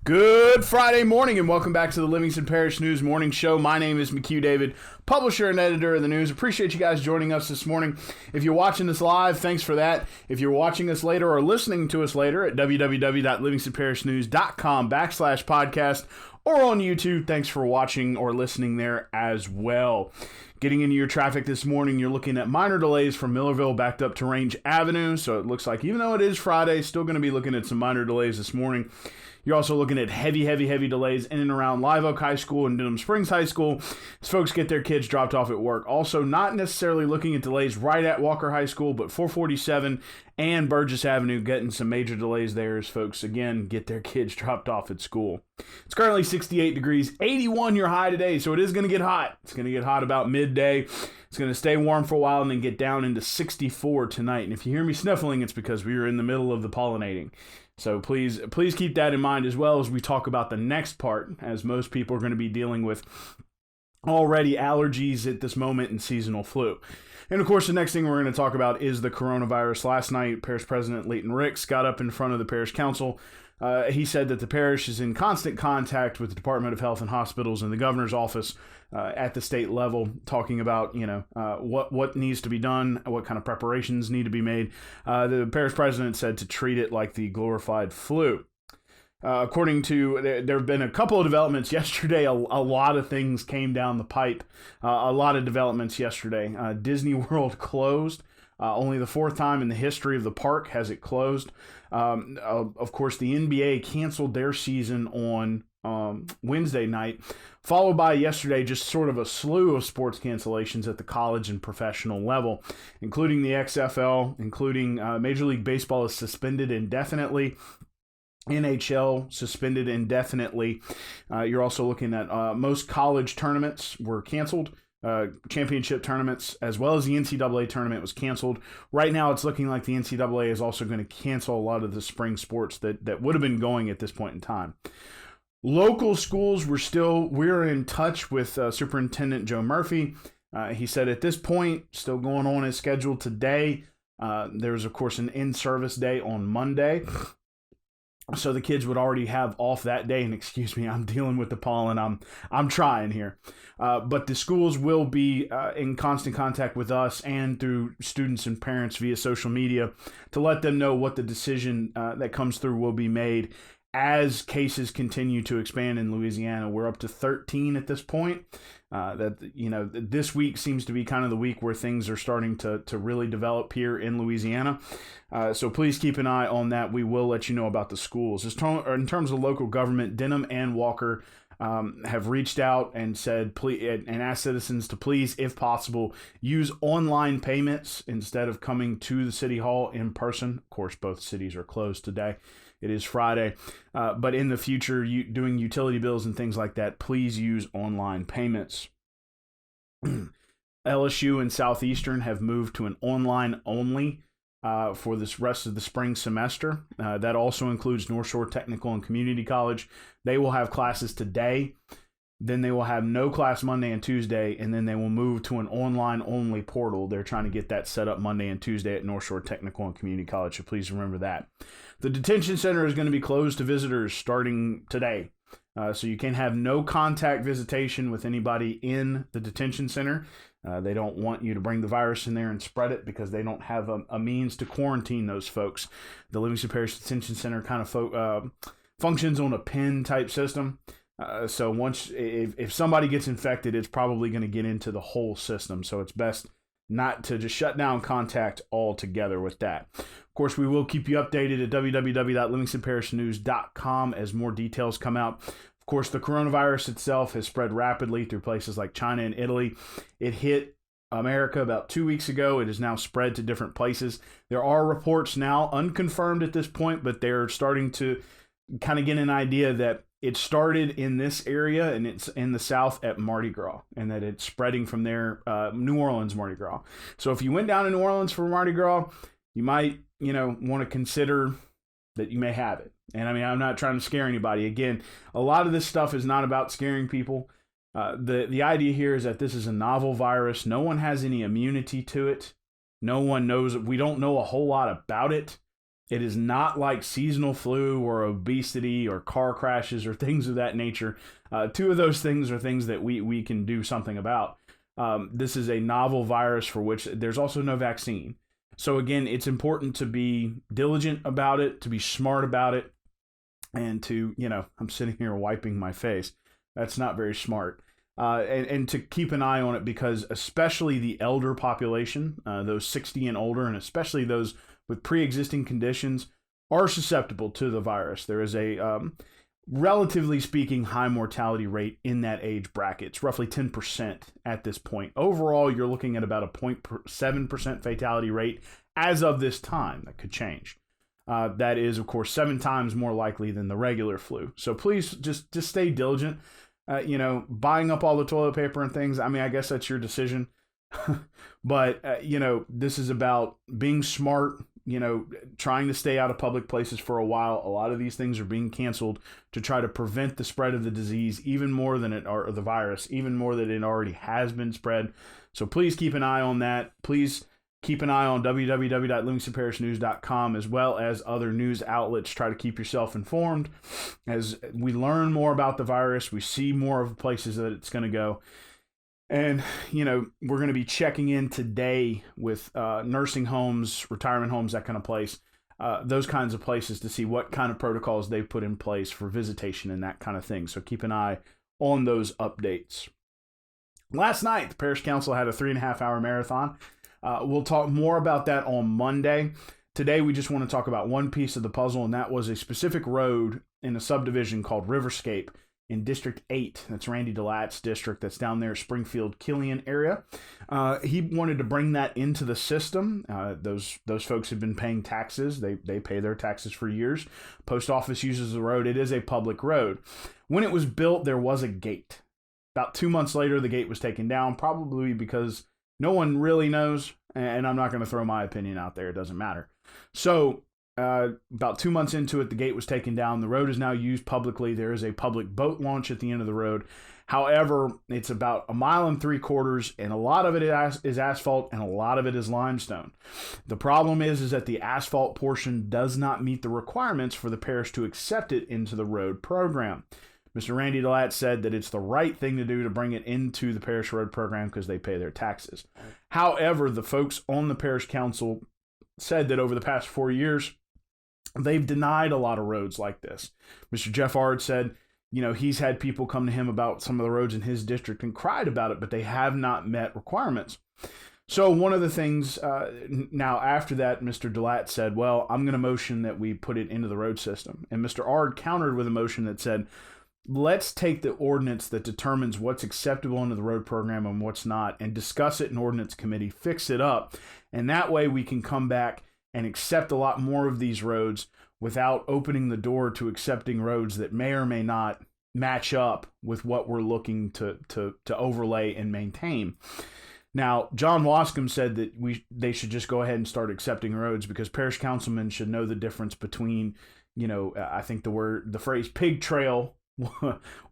Good Friday morning and welcome back to the Livingston Parish News Morning Show. My name is McHugh David, publisher and editor of the news. Appreciate you guys joining us this morning. If you're watching this live, thanks for that. If you're watching us later or listening to us later at www.livingstonparishnews.com/podcast or on YouTube, thanks for watching or listening there as well. Getting into your traffic this morning, you're looking at minor delays from Millerville backed up to Range Avenue. So it looks like even though it is Friday, still going to be looking at some minor delays this morning. You're also looking at heavy delays in and around Live Oak High School and Denham Springs High School as folks get their kids dropped off at work. Also, not necessarily looking at delays right at Walker High School, but 447 and Burgess Avenue getting some major delays there as folks, again, get their kids dropped off at school. It's currently 68 degrees, 81 your high today, so it is going to get hot. It's going to get hot about midday. It's going to stay warm for a while and then get down into 64 tonight. And if you hear me sniffling, it's because we are in the middle of the pollinating. So please keep that in mind as well as we talk about the next part, as most people are going to be dealing with already allergies at this moment and seasonal flu. And of course, the next thing we're going to talk about is the coronavirus. Last night, Parish President Leighton Ricks got up in front of the Parish Council. He said that the parish is in constant contact with the Department of Health and Hospitals and the governor's office at the state level, talking about what needs to be done, what kind of preparations need to be made. The parish president said to treat it like the glorified flu. According to, there have been a couple of developments yesterday. A lot of things came down the pipe. A lot of developments yesterday. Disney World closed. Only the fourth time in the history of the park has it closed. Of course, the NBA canceled their season on Wednesday night, followed by yesterday just sort of a slew of sports cancellations at the college and professional level, including the XFL, including Major League Baseball is suspended indefinitely. NHL suspended indefinitely. You're also looking at most college tournaments were canceled. Championship tournaments, as well as the NCAA tournament, was canceled. Right now, it's looking like the NCAA is also going to cancel a lot of the spring sports that would have been going at this point in time. Local schools, we're in touch with Superintendent Joe Murphy. He said at this point, still going on as scheduled today. There's, of course, an in-service day on Monday. So the kids would already have off that day, and excuse me, I'm dealing with the pollen. I'm trying here, but the schools will be in constant contact with us and through students and parents via social media to let them know what the decision that comes through will be made as cases continue to expand in Louisiana. We're up to 13 at this point. This week seems to be kind of the week where things are starting to really develop here in Louisiana. So please keep an eye on that. We will let you know about the schools. In terms of local government, Denham and Walker have reached out and said, please, and asked citizens to please, if possible, use online payments instead of coming to the city hall in person. Of course, both cities are closed today. It is Friday, but in the future, doing utility bills and things like that, please use online payments. LSU and Southeastern have moved to an online only for this rest of the spring semester. That also includes North Shore Technical and Community College. They will have classes today. Then they will have no class Monday and Tuesday, and then they will move to an online-only portal. They're trying to get that set up Monday and Tuesday at North Shore Technical and Community College, so please remember that. The detention center is going to be closed to visitors starting today. So you can have no contact visitation with anybody in the detention center. They don't want you to bring the virus in there and spread it because they don't have a means to quarantine those folks. The Livingston Parish Detention Center kind of functions on a pin-type system. So if somebody gets infected, it's probably going to get into the whole system. So it's best not to just shut down contact altogether with that. Of course, we will keep you updated at www.livingstonparishnews.com as more details come out. Of course, the coronavirus itself has spread rapidly through places like China and Italy. It hit America about 2 weeks ago. It is now spread to different places. There are reports now, unconfirmed at this point, but they're starting to kind of get an idea that it started in this area and it's in the South at Mardi Gras, and that it's spreading from there, New Orleans Mardi Gras. So if you went down to New Orleans for Mardi Gras, you might, want to consider that you may have it. And I mean, I'm not trying to scare anybody. Again, a lot of this stuff is not about scaring people. The idea here is that this is a novel virus. No one has any immunity to it. No one knows. We don't know a whole lot about it. It is not like seasonal flu or obesity or car crashes or things of that nature. Two of those things are things that we can do something about. This is a novel virus for which there's also no vaccine. So again, it's important to be diligent about it, to be smart about it, and to, I'm sitting here wiping my face. That's not very smart. And to keep an eye on it, because especially the elder population, those 60 and older, and especially those with pre-existing conditions, are susceptible to the virus. There is a relatively speaking high mortality rate in that age bracket. It's roughly 10% at this point. Overall, you're looking at about a 0.7% fatality rate as of this time. That could change. That is, of course, 7 times more likely than the regular flu. So please just stay diligent. Buying up all the toilet paper and things, I mean, I guess that's your decision. But, this is about being smart, trying to stay out of public places for a while. A lot of these things are being canceled to try to prevent the spread of the disease even more than or the virus, even more than it already has been spread. So please keep an eye on that. Please keep an eye on www.livingstonparishnews.com, as well as other news outlets. Try to keep yourself informed. As we learn more about the virus, we see more of the places that it's going to go. And, we're going to be checking in today with nursing homes, retirement homes, that kind of place, those kinds of places, to see what kind of protocols they've put in place for visitation and that kind of thing. So keep an eye on those updates. Last night, the parish council had a 3.5-hour marathon. We'll talk more about that on Monday. Today, we just want to talk about one piece of the puzzle, and that was a specific road in a subdivision called Riverscape in District 8. That's Randy DeLatte's district. That's down there, Springfield, Killian area. He wanted to bring that into the system. Those folks have been paying taxes. They pay their taxes for years. Post office uses the road. It is a public road. When it was built, there was a gate. About 2 months later, the gate was taken down, probably because no one really knows, and I'm not going to throw my opinion out there. It doesn't matter. So about 2 months into it, the gate was taken down. The road is now used publicly. There is a public boat launch at the end of the road. However, it's about 1.75 miles, and a lot of it is asphalt, and a lot of it is limestone. The problem is that the asphalt portion does not meet the requirements for the parish to accept it into the road program. Mr. Randy DeLatte said that it's the right thing to do to bring it into the parish road program because they pay their taxes. However, the folks on the parish council said that over the past 4 years, they've denied a lot of roads like this. Mr. Jeff Ard said, he's had people come to him about some of the roads in his district and cried about it, but they have not met requirements. So one of the things, now after that, Mr. DeLatte said, well, I'm going to motion that we put it into the road system. And Mr. Ard countered with a motion that said, let's take the ordinance that determines what's acceptable into the road program and what's not, and discuss it in ordinance committee, fix it up. And that way we can come back and accept a lot more of these roads without opening the door to accepting roads that may or may not match up with what we're looking to overlay and maintain. Now, John Wascom said that they should just go ahead and start accepting roads because parish councilmen should know the difference between, I think the phrase pig trail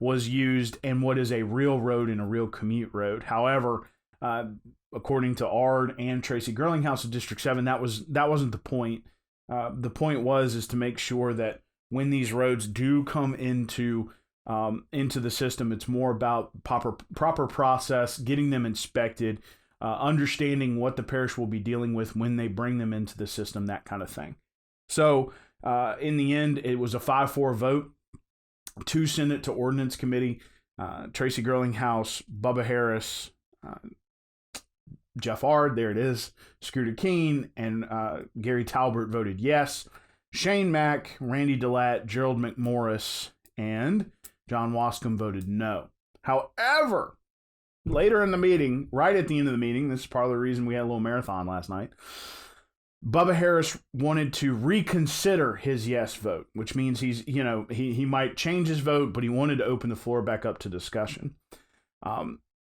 was used and what is a real road and a real commute road. However, according to Ard and Tracy Girlinghouse of District 7, that wasn't the point. The point is to make sure that when these roads do come into the system, it's more about proper process, getting them inspected, understanding what the parish will be dealing with when they bring them into the system, that kind of thing. So in the end, it was a 5-4 vote to send it to Ordinance Committee. Tracy Girlinghouse, Bubba Harris, Jeff Ard, there it is, Scooter Keene, and Gary Talbert voted yes. Shane Mack, Randy DeLatte, Gerald McMorris, and John Wascom voted no. However, later in the meeting, right at the end of the meeting, this is part of the reason we had a little marathon last night, Bubba Harris wanted to reconsider his yes vote, which means he might change his vote, but he wanted to open the floor back up to discussion.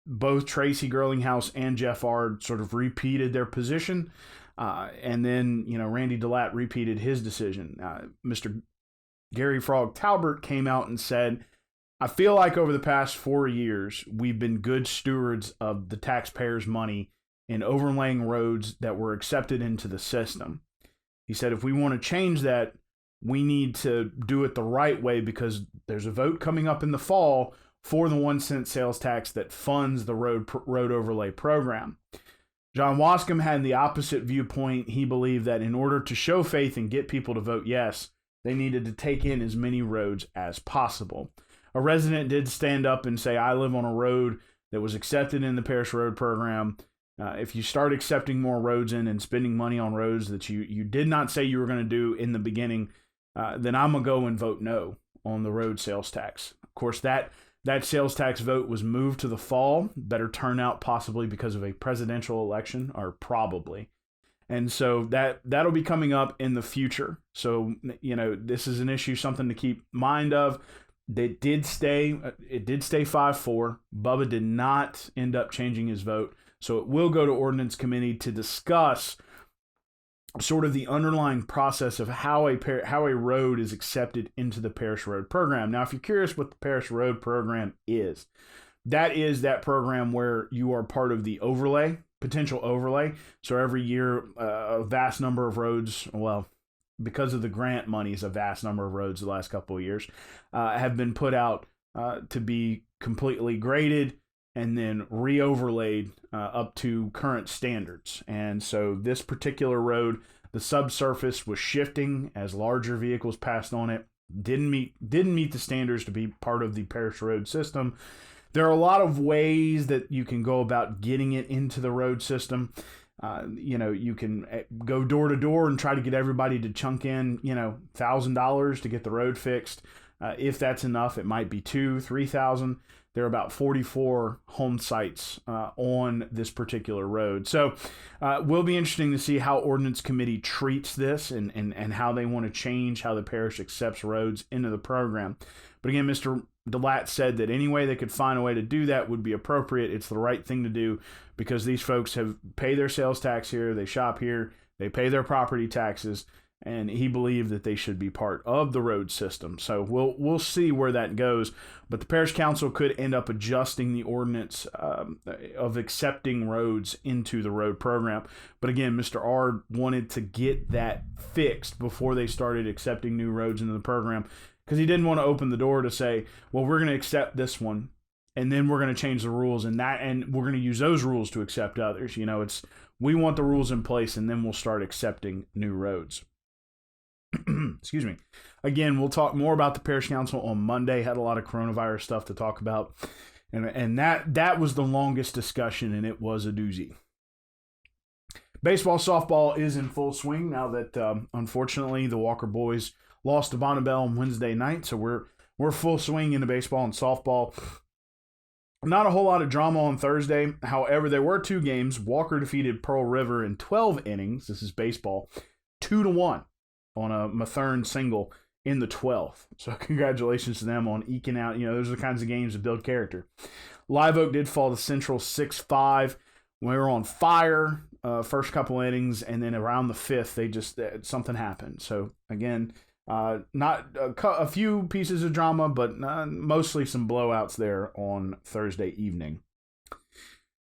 Both Tracy Girlinghouse and Jeff Ard sort of repeated their position, and then Randy DeLatte repeated his decision. Mr. Gary Frog Talbert came out and said, I feel like over the past 4 years, we've been good stewards of the taxpayers' money in overlaying roads that were accepted into the system. He said, if we want to change that, we need to do it the right way, because there's a vote coming up in the fall for the 1 cent sales tax that funds the road overlay program. John Wascom had the opposite viewpoint. He believed that in order to show faith and get people to vote yes, they needed to take in as many roads as possible. A resident did stand up and say, I live on a road that was accepted in the parish road program. If you start accepting more roads in and spending money on roads that you did not say you were going to do in the beginning, then I'm going to go and vote no on the road sales tax. Of course, that sales tax vote was moved to the fall. Better turnout possibly because of a presidential election, or probably. And so that'll be coming up in the future. So, this is an issue, something to keep mind of. It did stay 5-4. Bubba did not end up changing his vote. So it will go to Ordinance Committee to discuss sort of the underlying process of how a road is accepted into the parish road program. Now, if you're curious what the parish road program is, that is that program where you are part of the potential overlay. So every year, a vast number of roads, because of the grant monies, a vast number of roads the last couple of years have been put out to be completely graded and then re-overlaid up to current standards. And so this particular road, the subsurface was shifting as larger vehicles passed on it. Didn't meet the standards to be part of the parish road system. There are a lot of ways that you can go about getting it into the road system. You can go door to door and try to get everybody to chunk in, $1,000 to get the road fixed. If that's enough, it might be $2,000-$3,000. There are about 44 home sites on this particular road. So will be interesting to see how Ordinance Committee treats this and how they want to change how the parish accepts roads into the program. But again, Mr. DeLatte said that any way they could find a way to do that would be appropriate. It's the right thing to do because these folks have paid their sales tax here, they shop here, they pay their property taxes, and he believed that they should be part of the road system. So we'll see where that goes. But the parish council could end up adjusting the ordinance of accepting roads into the road program. But again, Mr. R wanted to get that fixed before they started accepting new roads into the program, because he didn't want to open the door to say, well, we're going to accept this one, and then we're going to change the rules, and we're going to use those rules to accept others. We want the rules in place, and then we'll start accepting new roads. Excuse me. Again, we'll talk more about the parish council on Monday. Had a lot of coronavirus stuff to talk about, and that was the longest discussion, and it was a doozy. Baseball, softball is in full swing now that unfortunately the Walker boys lost to Bonnabel on Wednesday night, so we're full swing into baseball and softball. Not a whole lot of drama on Thursday. However, there were two games. Walker defeated Pearl River in 12 innings. This is baseball, 2-1 on a Mathern single in the 12th. So congratulations to them on eking out. Those are the kinds of games that build character. Live Oak did fall to Central 6-5. We were on fire first couple innings, and then around the fifth, something happened. So again, not a few pieces of drama, but mostly some blowouts there on Thursday evening.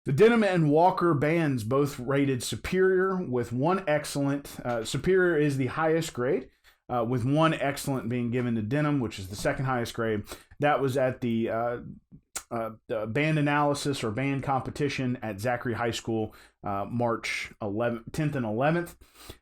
The Denham and Walker bands both rated superior with one excellent. Superior is the highest grade, with one excellent being given to Denham, which is the second highest grade. That was at the band analysis or band competition at Zachary High School, March 10th and 11th.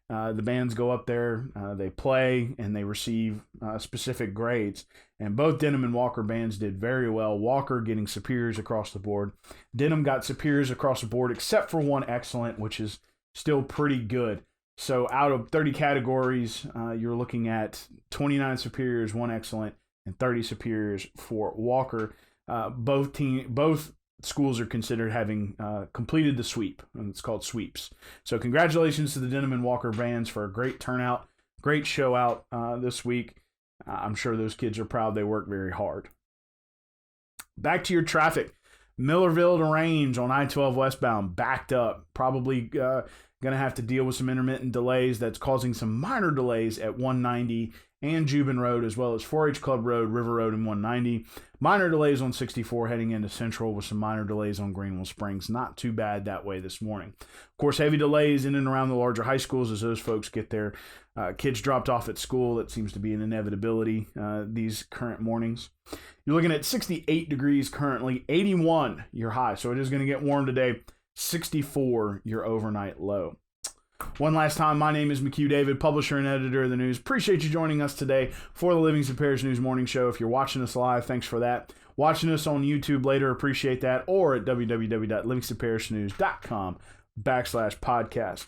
The bands go up there, they play, and they receive specific grades. And both Denham and Walker bands did very well. Walker getting superiors across the board. Denham got superiors across the board, except for one excellent, which is still pretty good. So out of 30 categories, you're looking at 29 superiors, one excellent, and 30 superiors for Walker. Both schools are considered having completed the sweep, and it's called sweeps. So congratulations to the Denham and Walker bands for a great turnout, great show out this week. I'm sure those kids are proud. They work very hard. Back to your traffic. Millerville to Range on I-12 westbound, backed up. Probably Going to have to deal with some intermittent delays that's causing some minor delays at 190 and Jubin Road, as well as 4-H Club Road, River Road, and 190. Minor delays on 64 heading into Central with some minor delays on Greenville Springs. Not too bad that way this morning. Of course, heavy delays in and around the larger high schools as those folks get their kids dropped off at school. That seems to be an inevitability these current mornings. You're looking at 68 degrees currently, 81 your high. So it is going to get warm today. 64 your overnight low. One last time, my name is McHugh David, publisher and editor of the news. Appreciate you joining us today for the Livingston Parish News Morning Show. If you're watching us live, thanks for that. Watching us on YouTube later, appreciate that. Or at www.livingstonparishnews.com/podcast.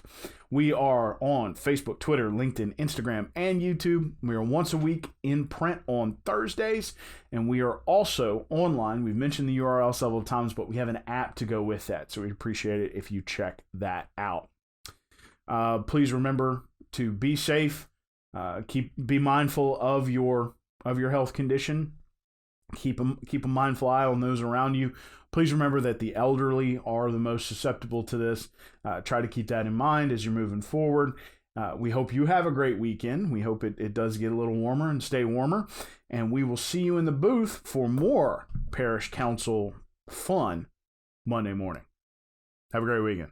We are on Facebook, Twitter, LinkedIn, Instagram, and YouTube. We are once a week in print on Thursdays, and we are also online. We've mentioned the URL several times, but we have an app to go with that, so we'd appreciate it if you check that out. Please remember to be safe. Be mindful of your health condition. Keep a mindful eye on those around you. Please remember that the elderly are the most susceptible to this. Try to keep that in mind as you're moving forward. We hope you have a great weekend. We hope it does get a little warmer and stay warmer. And we will see you in the booth for more Parish Council fun Monday morning. Have a great weekend.